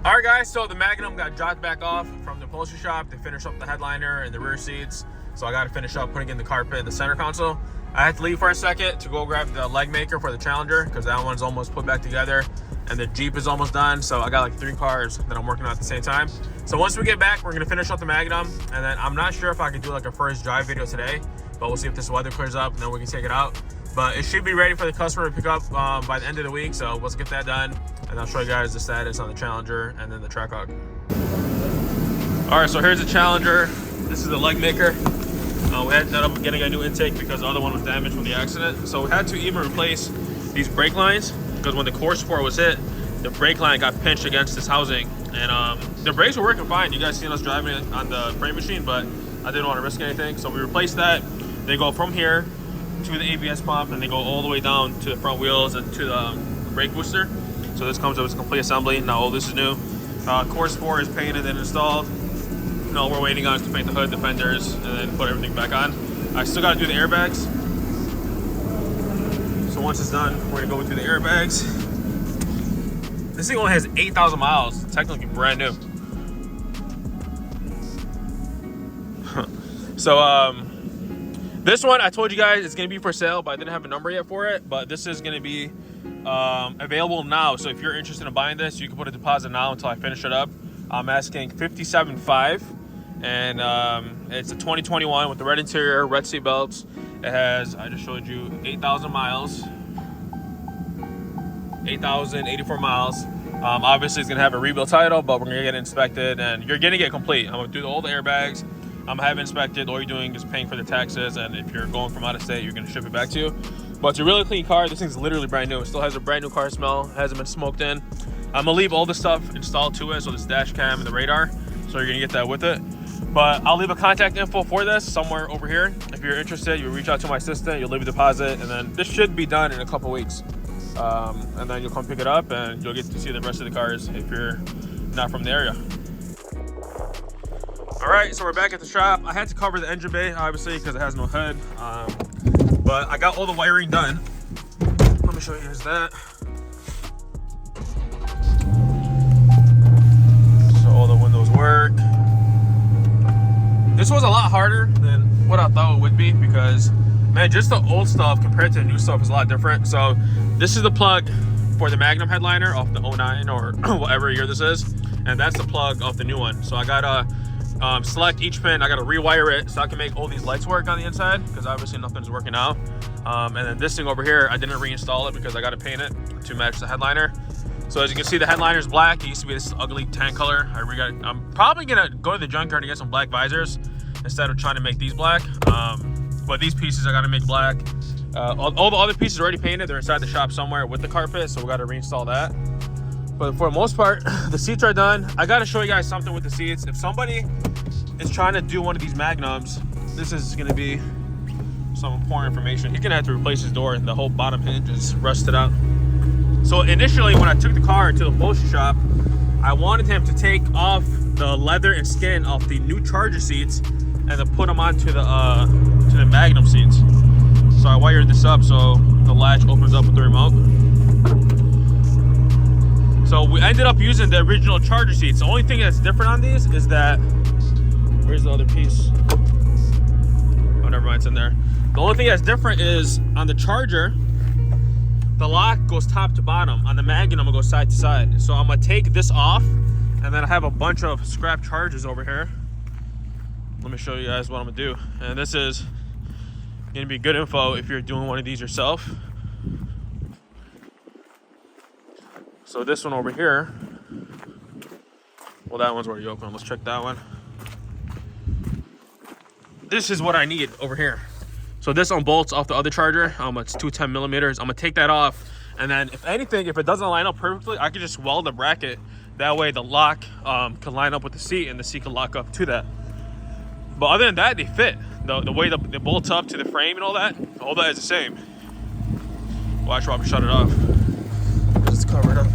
All right, guys, so the Magnum got dropped back off from the upholstery shop to finish up the headliner and the rear seats. So I got to finish up putting in the carpet and the center console. I had to leave for a second to go grab the leg maker for the Challenger because that one's almost put back together and the Jeep is almost done. So I got like 3 cars that I'm working on at the same time. So once we get back, we're going to finish up the Magnum, and then I'm not sure if I can do like a first drive video today, but we'll see if this weather clears up and then we can take it out. But it should be ready for the customer to pick up by the end of the week. So let's get that done, and I'll show you guys the status on the Challenger and then the Trackhawk. All right, so here's the Challenger. This is the leg maker. We ended up getting a new intake because the other one was damaged from the accident. So we had to even replace these brake lines because when the core support was hit, the brake line got pinched against this housing. And the brakes were working fine. You guys seen us driving it on the frame machine, but I didn't want to risk anything. So we replaced that. They go from here to the ABS pump, and they go all the way down to the front wheels and to the brake booster. So this comes with a complete assembly. Now all this is new. Core support is painted and installed. No, we're waiting on to paint the hood, the fenders, and then put everything back on. I still got to do the airbags. So once it's done, we're gonna go into the airbags. This thing only has 8,000 miles, technically brand new. So this one I told you guys it's gonna be for sale, but I didn't have a number yet for it. But this is gonna be available now. So if you're interested in buying this, you can put a deposit now until I finish it up. I'm asking $57,500. And it's a 2021 with the red interior, red seat belts. It has, I just showed you, 8,000 miles. 8,084 miles. Obviously it's gonna have a rebuild title, but we're gonna get it inspected and you're gonna get complete. I'm gonna do all the airbags. I'm gonna have it inspected. All you're doing is paying for the taxes, and if you're going from out of state, you're gonna ship it back to you. But it's a really clean car. This thing's literally brand new. It still has a brand new car smell. It hasn't been smoked in. I'm gonna leave all the stuff installed to it, so this dash cam and the radar. So you're gonna get that with it. But I'll leave a contact info for this somewhere over here. If you're interested, you reach out to my assistant, you'll leave a deposit, and then this should be done in a couple weeks. And then you'll come pick it up and you'll get to see the rest of the cars if you're not from the area. All right, so we're back at the shop. I had to cover the engine bay, obviously, because it has no hood. But I got all the wiring done. Let me show you guys that. So all the windows work. This was a lot harder than what I thought it would be because, man, just the old stuff compared to the new stuff is a lot different. So this is the plug for the Magnum headliner off the 09 or whatever year this is. And that's the plug off the new one. So I gotta select each pin. I gotta rewire it so I can make all these lights work on the inside because obviously nothing's working out. And then this thing over here, I didn't reinstall it because I gotta paint it to match the headliner. So as you can see, the headliner is black. It used to be this ugly tan color. I'm probably gonna go to the junkyard and get some black visors instead of trying to make these black. But these pieces I gotta make black. All the other pieces are already painted. They're inside the shop somewhere with the carpet, so we gotta reinstall that. But for the most part, the seats are done. I gotta show you guys something with the seats. If somebody is trying to do one of these Magnums, this is gonna be some important information. He's gonna have to replace his door. The whole bottom hinge is rusted out. So initially, when I took the car to the upholstery shop, I wanted him to take off the leather and skin off the new Charger seats and then put them onto the Magnum seats. So I wired this up so the latch opens up with the remote. So we ended up using the original Charger seats. The only thing that's different on these is that, where's the other piece? Oh, never mind, it's in there. The only thing that's different is on the Charger, the lock goes top to bottom. On the Magnum, it goes side to side. So I'm gonna take this off, and then I have a bunch of scrap charges over here. Let me show you guys what I'm gonna do. And this is gonna be good info if you're doing one of these yourself. So this one over here, well, that one's already open. Let's check that one. This is what I need over here. So this unbolts off the other Charger. It's 210 millimeters. I'm gonna take that off, and then if anything, if it doesn't line up perfectly, I could just weld a bracket. That way the lock can line up with the seat, and the seat can lock up to that. But other than that, they fit. The way they bolt up to the frame and all that is the same. Well, I should probably shut it off. Just cover it up.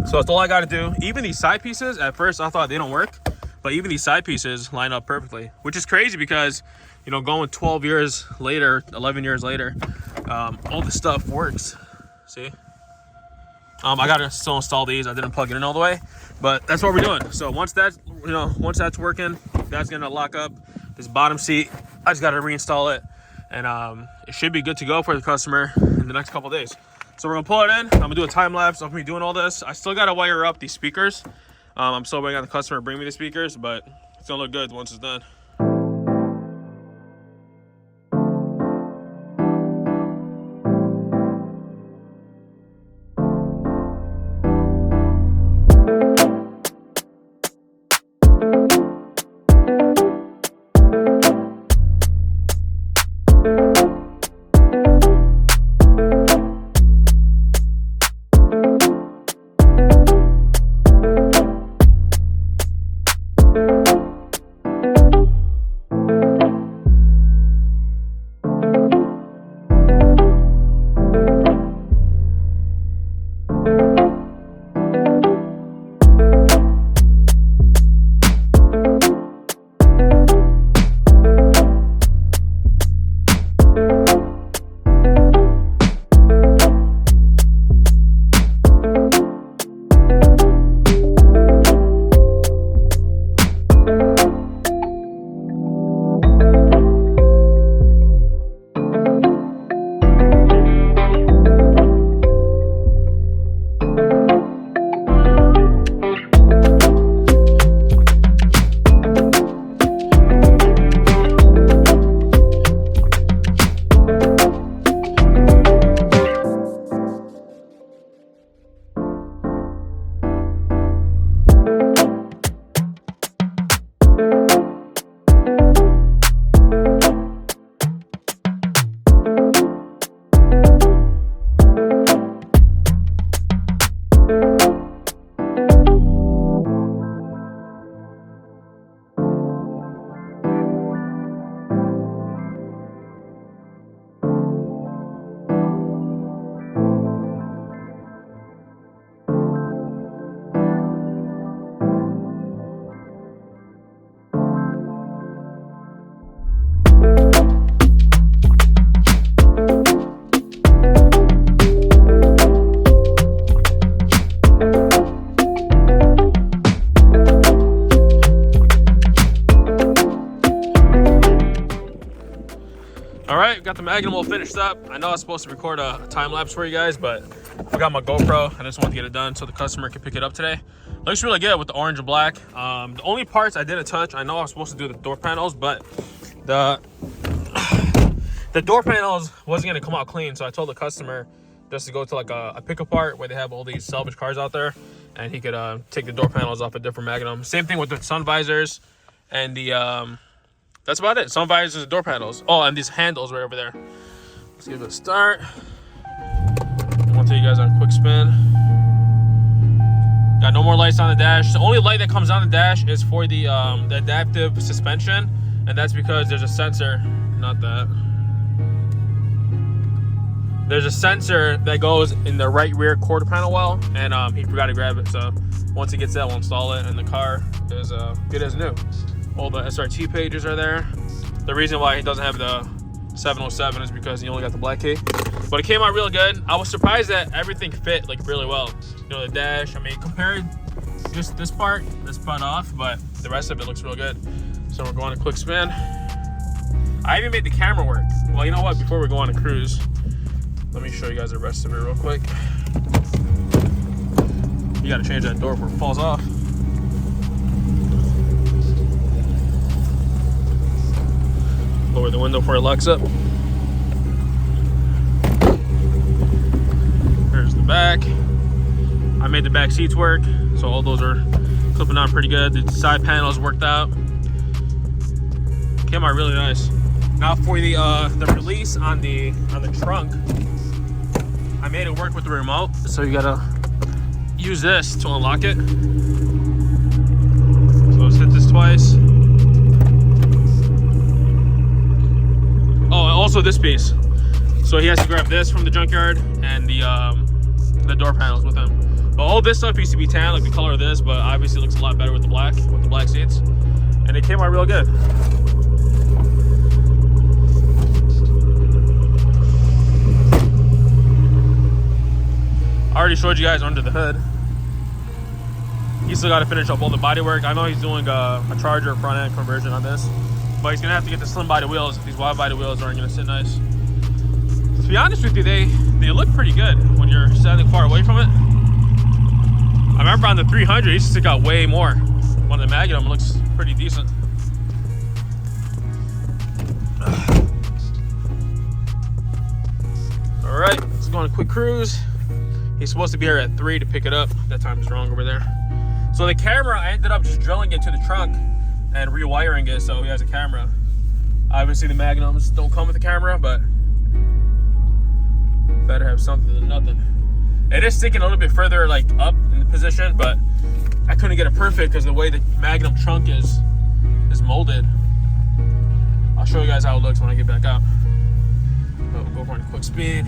So that's all I got to do. Even these side pieces, at first I thought they don't work, but even these side pieces line up perfectly, which is crazy because, you know, going 12 years later, 11 years later, all the stuff works. See? I gotta still install these. I didn't plug it in all the way, but that's what we're doing. So once that's working, that's gonna lock up this bottom seat. I just gotta reinstall it, and it should be good to go for the customer in the next couple days. So we're gonna pull it in. I'm gonna do a time lapse of me doing all this. I still gotta wire up these speakers. I'm still waiting on the customer to bring me the speakers, but it's gonna look good once it's done. Alright, got the Magnum all finished up. I know I was supposed to record a time lapse for you guys, but I forgot my GoPro. I just wanted to get it done so the customer can pick it up today. Looks really good with the orange and black. The only parts I didn't touch, I know I was supposed to do the door panels, but the door panels wasn't going to come out clean, so I told the customer just to go to like a pickup part where they have all these salvage cars out there, and he could take the door panels off a different Magnum. Same thing with the sun visors and the that's about it. Sun visors and door panels. Oh, and these handles right over there. Let's give it a start. I'm gonna take you guys on a quick spin. Got no more lights on the dash. The only light that comes on the dash is for the adaptive suspension, and that's because there's a sensor. Not that. There's a sensor that goes in the right rear quarter panel well, and he forgot to grab it. So once he gets that, we'll install it, and the car is good as new. All the SRT pages are there. The reason why he doesn't have the 707 is because he only got the black key. But it came out real good. I was surprised that everything fit like really well. You know, the dash, I mean, compared just this part, that's spun off, but the rest of it looks real good. So we're going a quick spin. I even made the camera work. Well, you know what? Before we go on a cruise, let me show you guys the rest of it real quick. You gotta change that door before it falls off. Lower the window before it locks up. There's the back. I made the back seats work, so all those are clipping on pretty good. The side panels worked out. Came out really nice. Now for the release on the trunk, I made it work with the remote. So you gotta use this to unlock it. So let's hit this twice. Oh, and also this piece. So he has to grab this from the junkyard and the door panels with him. But all this stuff used to be tan, like the color of this, but obviously it looks a lot better with the black seats. And it came out real good. I already showed you guys under the hood. He's still got to finish up all the body work. I know he's doing a Charger front end conversion on this, but he's gonna have to get the slim body wheels. These wide body wheels aren't gonna sit nice. To be honest with you, they look pretty good when you're standing far away from it. I remember on the 300, it used to stick out way more. On the Magnum, looks pretty decent. All right, let's go on a quick cruise. He's supposed to be here at 3 to pick it up. That time is wrong over there. So the camera, I ended up just drilling into the trunk and rewiring it so he has a camera. Obviously the Magnums don't come with a camera, but better have something than nothing. It is sticking a little bit further like up in the position, but I couldn't get it perfect because the way the Magnum trunk is molded. I'll show you guys how it looks when I get back out. We'll go for a quick speed.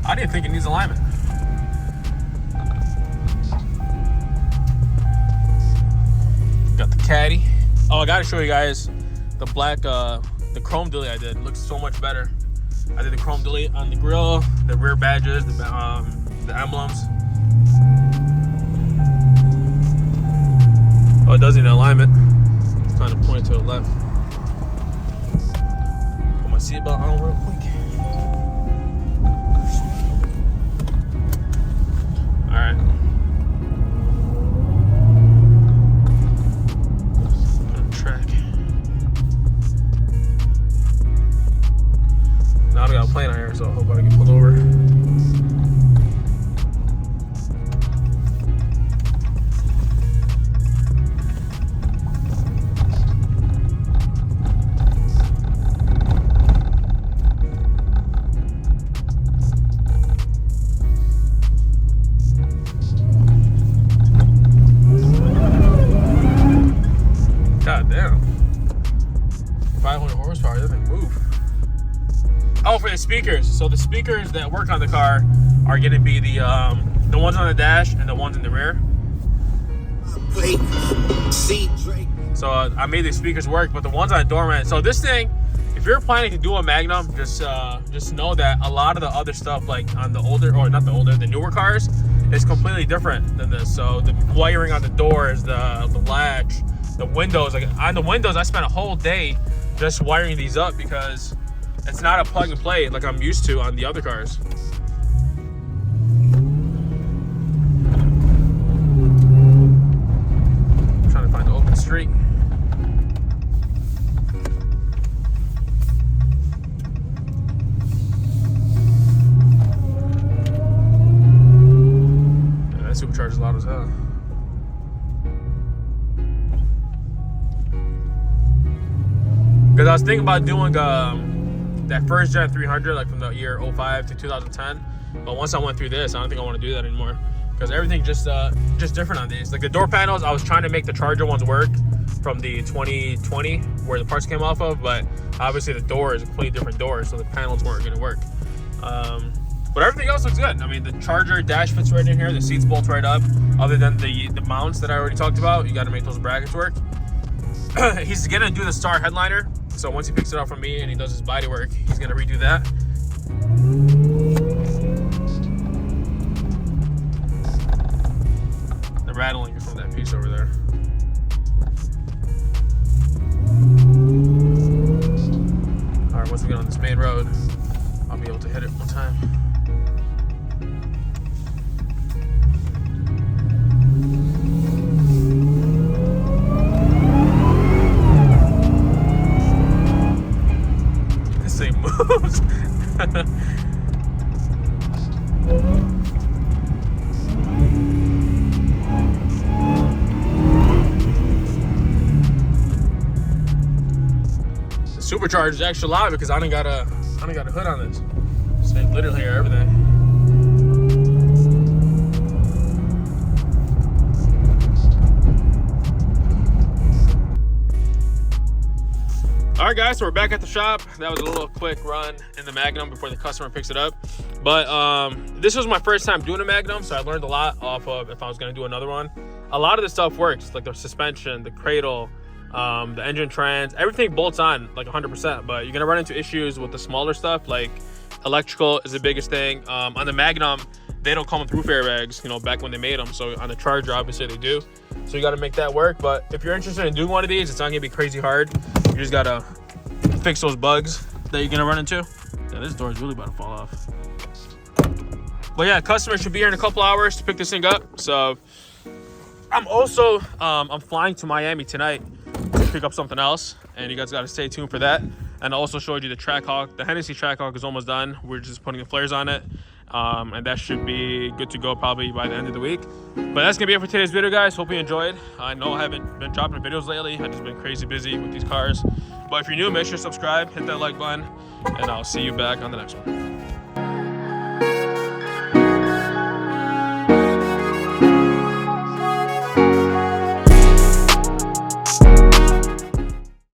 I didn't think it needs alignment. Got the caddy. Oh, I gotta show you guys the black, the chrome delete I did. It looks so much better. I did the chrome delete on the grill, the rear badges, the emblems. Oh, it does need an alignment. It's kind of pointed to the left. Put my seatbelt on real quick. All right. Track. Now I got a plane on here, so I hope I can get pulled over. God damn. 500 horsepower, doesn't move. Oh, for the speakers. So the speakers that work on the car are gonna be the ones on the dash and the ones in the rear. So I made the speakers work, but the ones on the doorman. So this thing, if you're planning to do a Magnum, just know that a lot of the other stuff, like on the older, or not the older, the newer cars, is completely different than this. So the wiring on the doors, the latch, the windows, like on the windows, I spent a whole day just wiring these up because it's not a plug and play like I'm used to on the other cars. I'm trying to find an open street. Yeah, that supercharger's loud as hell. Because I was thinking about doing that first gen 300, like from the year 05 to 2010. But once I went through this, I don't think I want to do that anymore. Because everything's just different on these. Like the door panels, I was trying to make the Charger ones work from the 2020, where the parts came off of. But obviously the door is a completely different door, so the panels weren't going to work. But everything else looks good. I mean, the Charger dash fits right in here. The seats bolt right up. Other than the mounts that I already talked about, you got to make those brackets work. He's gonna do the Star headliner, so once he picks it up from me and he does his body work, he's gonna redo that. The rattling is from that piece over there. All right, once we get on this main road, I'll be able to hit it one time. Moves. The supercharger is extra loud because I done got a hood on this. So they literally hear everything. All right, guys, so we're back at the shop. That was a little quick run in the Magnum before the customer picks it up. But this was my first time doing a Magnum, so I learned a lot off of if I was gonna do another one. A lot of this stuff works, like the suspension, the cradle, the engine trans, everything bolts on like 100%. But you're gonna run into issues with the smaller stuff, like electrical is the biggest thing. On the Magnum, they don't come with roof airbags, you know, back when they made them. So on the Charger, obviously they do. So you got to make that work. But if you're interested in doing one of these, it's not gonna be crazy hard. You just gotta fix those bugs that you're gonna run into. Yeah, this door is really about to fall off. But yeah, customer should be here in a couple hours to pick this thing up. So I'm also I'm flying to Miami tonight to pick up something else, and you guys got to stay tuned for that. And I also showed you the Trackhawk. The Hennessy Trackhawk is almost done. We're just putting the flares on it, and that should be good to go probably by the end of the week. But that's gonna be it for today's video, guys. Hope you enjoyed. I know I haven't been dropping videos lately. I've just been crazy busy with these cars. But if you're new, make sure to subscribe, hit that like button, and I'll see you back on the next one.